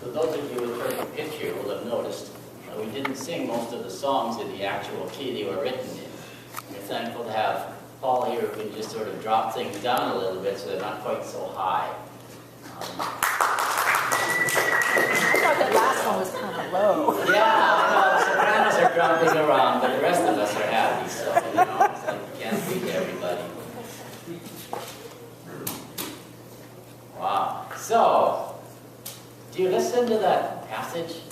So those of you who heard the pitch here will have noticed that we didn't sing most of the songs in the actual key they were written in. We're thankful to have Paul here who can just sort of drop things down a little bit so they're not quite so high. I thought that last one was kind of low. Yeah, I know, the sopranos are jumping around, but the rest of us are happy, so, you know, it's like you can't please everybody. Wow. So, do you listen to that passage?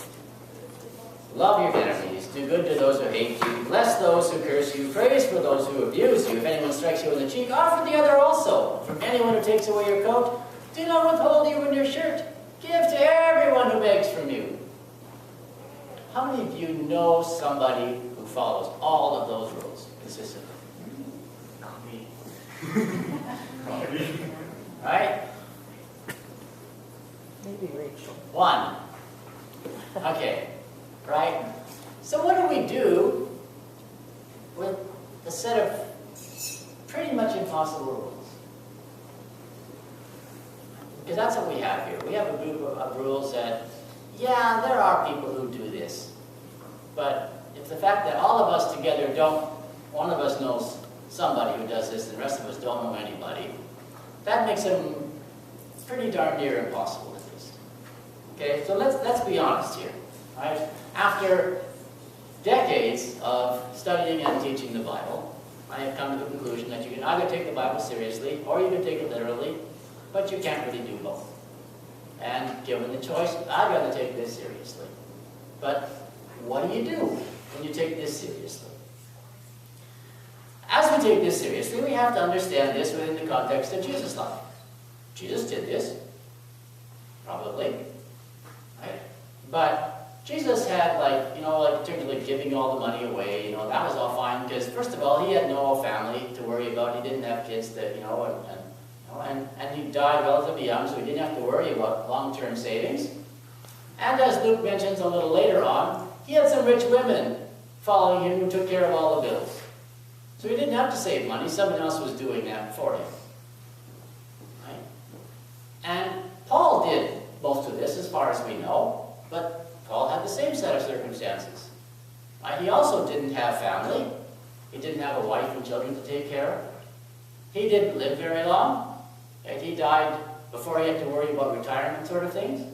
Love your enemies, do good to those who hate you, bless those who curse you, praise for those who abuse you. If anyone strikes you on the cheek, offer the other also. From anyone who takes away your coat, do not withhold even your shirt. Give to everyone who begs from you. How many of you know somebody who follows all of those rules consistently? Not me. Right? Maybe Rachel. One. Okay. Right? So what do we do with a set of pretty much impossible rules? Because that's what we have here. We have a group of rules that, yeah, there are people who do this. But it's the fact that all of us together don't, one of us knows somebody who does this, and the rest of us don't know anybody. That makes them pretty darn near impossible at least. Okay, so let's be honest here. Right? After decades of studying and teaching the Bible, I have come to the conclusion that you can either take the Bible seriously or you can take it literally, but you can't really do both. And given the choice, I'd rather take this seriously. But what do you do when you take this seriously? As we take this seriously, we have to understand this within the context of Jesus' life. Jesus did this, probably, right? But Jesus had, in terms of giving all the money away, that was all fine, because first of all, he had no family to worry about. He didn't have kids that, and he died relatively young, so he didn't have to worry about long-term savings. And as Luke mentions a little later on, he had some rich women following him who took care of all the bills. So he didn't have to save money. Someone else was doing that for him. Right? And Paul did most of this, as far as we know, but Paul had the same set of circumstances. Right? He also didn't have family. He didn't have a wife and children to take care of. He didn't live very long. Right? He died before he had to worry about retirement sort of things.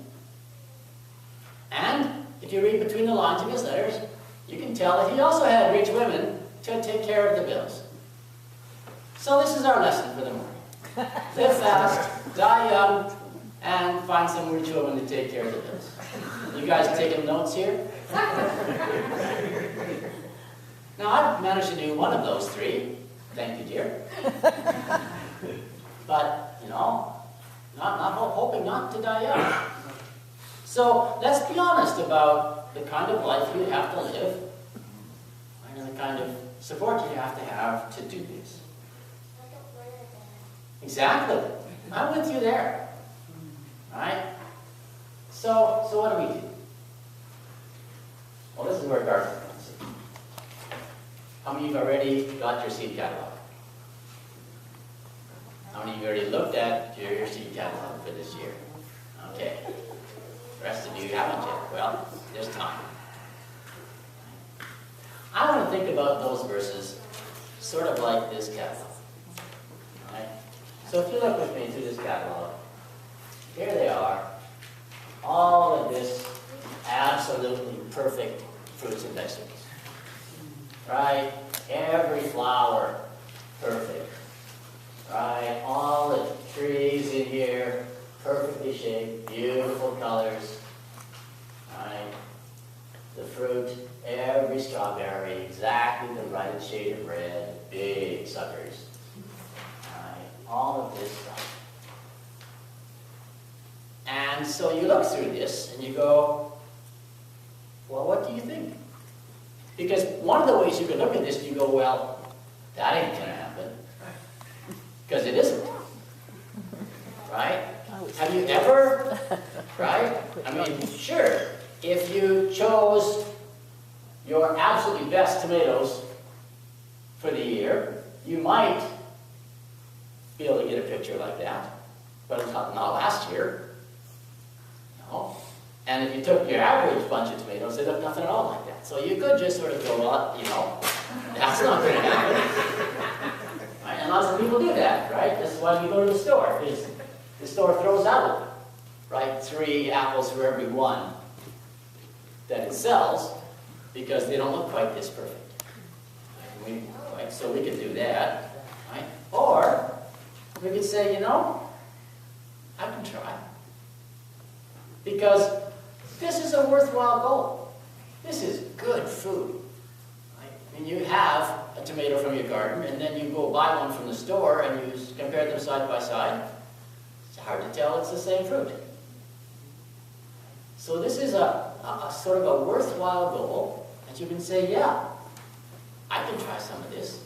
And if you read between the lines of his letters, you can tell that he also had rich women to take care of the bills. So this is our lesson for the morning. Live fast, die young, and find some rich women to take care of the bills. You guys taking notes here? Now, I've managed to do one of those three. Thank you, dear. But, not hoping not to die young. So, let's be honest about the kind of life you have to live and the kind of support you have to do this. Exactly. I'm with you there. Right? So what do we do? Well, this is where Garth comes in. How many of you have already got your seed catalog? How many of you already looked at your seed catalog for this year? Okay. The rest of you haven't yet. Well, there's time. I want to think about those verses sort of like this catalog. Right? So if you look with me through this catalog, here they are. All of this absolutely perfect fruits and vegetables. Right? Every flower, perfect. Right? All the trees in here, perfectly shaped, beautiful colors. Right? The fruit, every strawberry, exactly the right shade of red, big suckers. Right? All of this stuff. And so you look through this and you go, well, what do you think? Because one of the ways you can look at this, you go, well, that ain't going to happen. Because it isn't. Right? Have you ever, right? I mean, sure, if you chose your absolutely best tomatoes for the year, you might be able to get a picture like that. But not last year. No. And if you took your average bunch of tomatoes, they look nothing at all like that. So you could just sort of go, well, you know, that's not going to happen. Right? And lots of people do that, right? This is why we go to the store. Because the store throws out, right, 3 apples for every 1 that it sells, because they don't look quite this perfect. Right? So we could do that. Right? Or we could say, you know, I can try. Because this is a worthwhile goal. This is good food. Right? I mean, you have a tomato from your garden, and then you go buy one from the store, and you compare them side by side. It's hard to tell it's the same fruit. So this is a sort of a worthwhile goal that you can say, yeah, I can try some of this,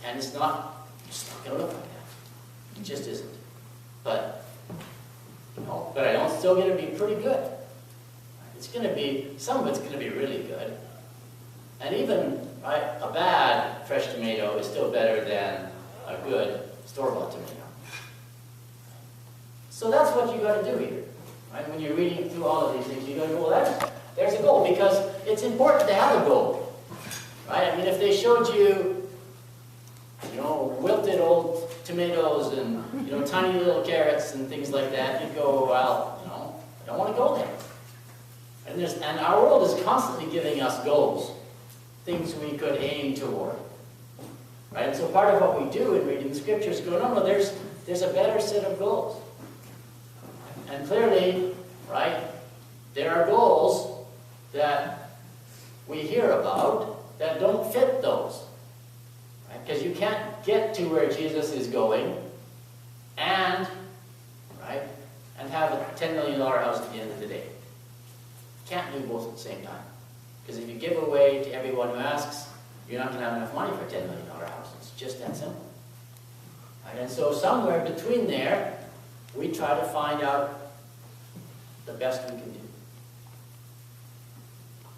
and it's not going to look like that. It just isn't. But, you know, but I know it's still going to be pretty good. It's going to be, some of it's going to be really good. And even, right, a bad fresh tomato is still better than a good store-bought tomato. So that's what you got to do here. Right? When you're reading through all of these things, you go, well, there's a goal, because it's important to have a goal. Right? I mean, if they showed you, you know, wilted old tomatoes and, you know, tiny little carrots and things like that, you'd go, well, you know, I don't want to go there. And our world is constantly giving us goals, things we could aim toward. Right? And so part of what we do in reading the scriptures is go, no, there's a better set of goals. And clearly, right, there are goals that we hear about that don't fit those. Right? Because you can't get to where Jesus is going and, right, and have a $10 million house at the end of the day. You can't do both at the same time. Because if you give away to everyone who asks, you're not going to have enough money for a $10 million house. It's just that simple. Right? And so somewhere between there, we try to find out the best we can do.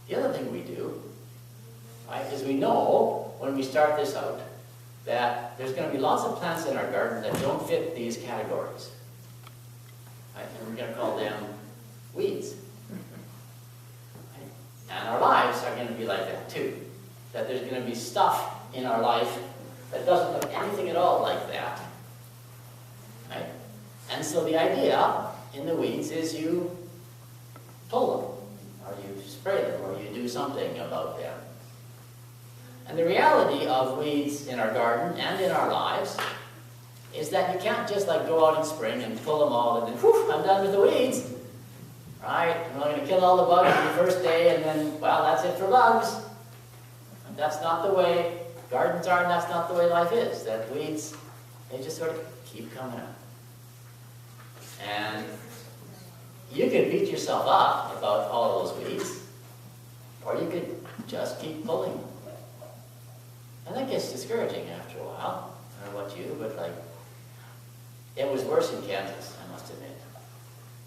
The other thing we do, right, is we know when we start this out that there's going to be lots of plants in our garden that don't fit these categories. Right? And we're going to call them weeds. Right? And our lives are going to be like that too. That there's going to be stuff in our life that doesn't look anything at all like that. Right? And so the idea in the weeds is you pull them, or you spray them, or you do something about them. And the reality of weeds in our garden and in our lives is that you can't just like go out in spring and pull them all and then, whew, I'm done with the weeds. Right? I'm not going to kill all the bugs on the first day and then, well, that's it for bugs. And that's not the way gardens are, and that's not the way life is. That weeds, they just sort of keep coming up. And you could beat yourself up about all of those weeds, or you could just keep pulling them. And that gets discouraging after a while. I don't know about you, but like, it was worse in Kansas, I must admit.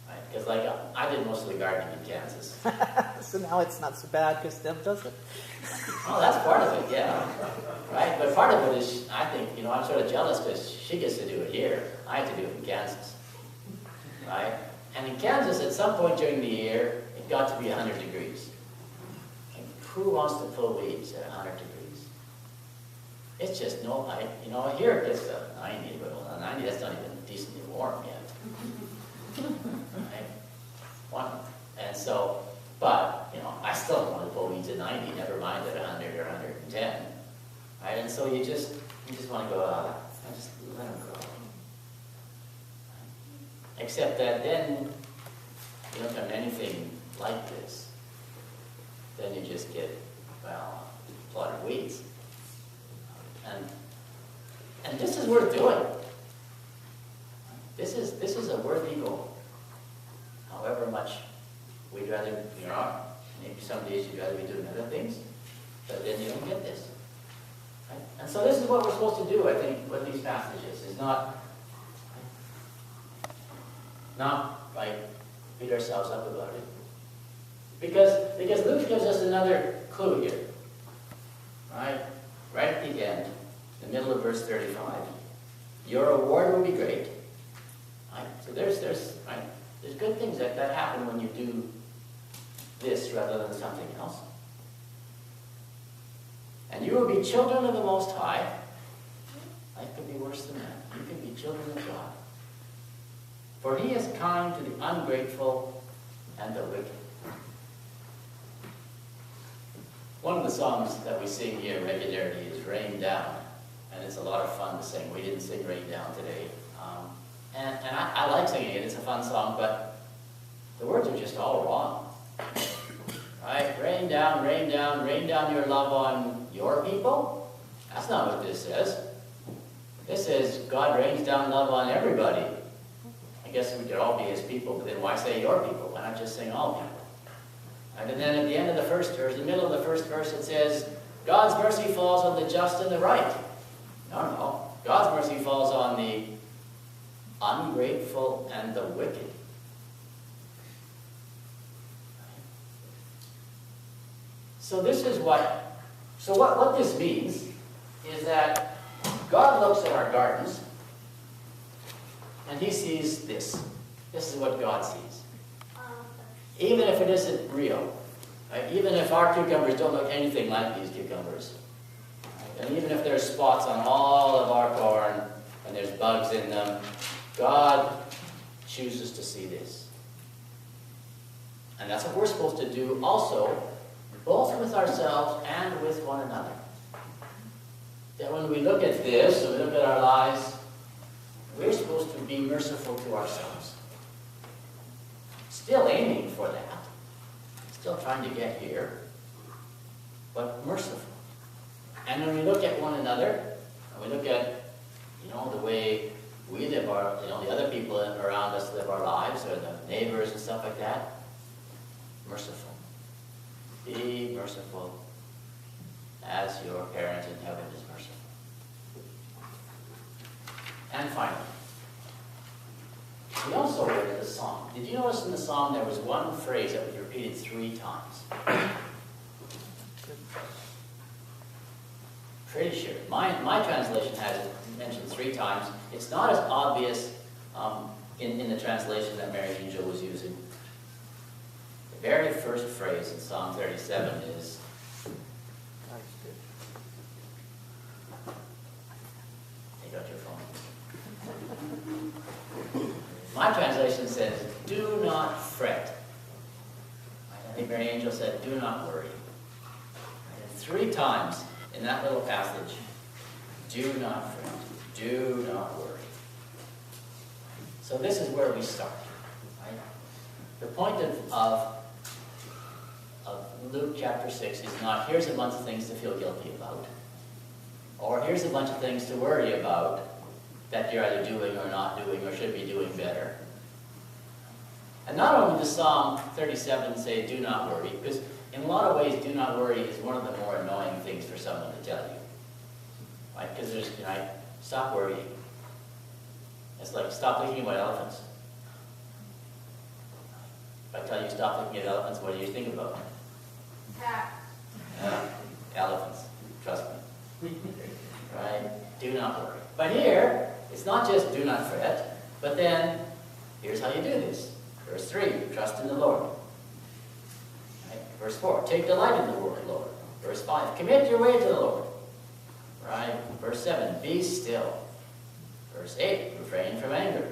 Right? Because like, I did most of the gardening in Kansas. So now it's not so bad because Deb does it. Oh, that's part of it, yeah. Right? But part of it is, I think, you know, I'm sort of jealous because she gets to do it here. I have to do it in Kansas. Right? And in Kansas, at some point during the year, it got to be 100 degrees. And who wants to pull weeds at 100 degrees? It's just no, you know, here it gets to 90, but well, 90, that's not even decently warm yet. Right? And so, but, you know, I still don't want to pull weeds at 90, never mind at 100 or 110. Right? And so you just want to go, I just let them grow. Except that then you don't have anything like this. Then you just get, well, a lot of weeds. And this is worth doing. This is a worthy goal. However much we'd rather, you know, maybe some days you'd rather be doing other things, but then you don't get this. Right? And so this is what we're supposed to do, I think, with these passages, is not like beat ourselves up about it. Because Luke gives us another clue here. Right? Right at the end, the middle of verse 35. Your reward will be great. Right? So there's good things that happen when you do this rather than something else. And you will be children of the Most High. Life could be worse than that. You can be children of God. For he is kind to the ungrateful and the wicked. One of the songs that we sing here regularly is Rain Down. And it's a lot of fun to sing. We didn't sing Rain Down today. And I like singing it. It's a fun song, but the words are just all wrong. Right? Rain down, rain down, rain down your love on your people. That's not what this says. This says God rains down love on everybody. I guess we could all be his people, but then why say your people? Why not just sing all people? Right? And then at the end of the first verse, in the middle of the first verse, it says, God's mercy falls on the just and the right. No. God's mercy falls on the ungrateful and the wicked. So what this means is that God looks at our gardens and he sees this. This is what God sees. Even if it isn't real. Right? Even if our cucumbers don't look anything like these cucumbers. Right? And even if there's spots on all of our corn and there's bugs in them, God chooses to see this. And that's what we're supposed to do also, both with ourselves and with one another. That when we look at this, when we look at our lives, we're supposed to be merciful to ourselves. Still aiming for that. Still trying to get here. But merciful. And when we look at one another, and we look at, the way we live our, the other people around us live our lives, or the neighbors and stuff like that, merciful. Be merciful as your parent in heaven is merciful. And finally, we also read in the psalm. Did you notice in the psalm there was one phrase that was repeated 3 times? Pretty sure. My translation has it mentioned 3 times. It's not as obvious in the translation that Mary Angel was using. The very first phrase in Psalm 37 is, you got your phone. My translation says, do not fret. I think Mary Angel said, do not worry. And 3 times in that little passage, do not fret, do not worry. So this is where we start. Right? The point of Luke chapter 6 is not, here's a bunch of things to feel guilty about, or here's a bunch of things to worry about that you're either doing or not doing or should be doing better. And not only does Psalm 37 say, do not worry, because in a lot of ways, do not worry is one of the more annoying things for someone to tell you. Right? Because there's, stop worrying. It's like, stop thinking about elephants. If I tell you stop looking at elephants, what do you think about? Cat. Elephants. Trust me. Right? Do not worry. But here, it's not just do not fret, but then, here's how you do this. Verse 3, trust in the Lord. Right? Verse 4, take delight in the Lord. Verse 5, commit your way to the Lord. Right? Verse 7, be still. Verse 8, refrain from anger.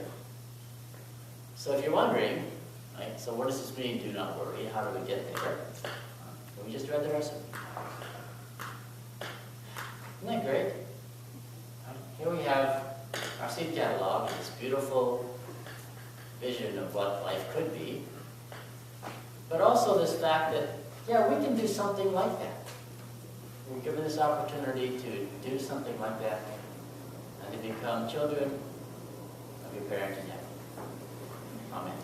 So if you're wondering, right, so what does this mean, do not worry? How do we get there? We just read the rest of it. Isn't that great? Here we have our seed catalog, this beautiful vision of what life could be, but also this fact that, we can do something like that. We're given this opportunity to do something like that and to become children of your parent in heaven. Amen.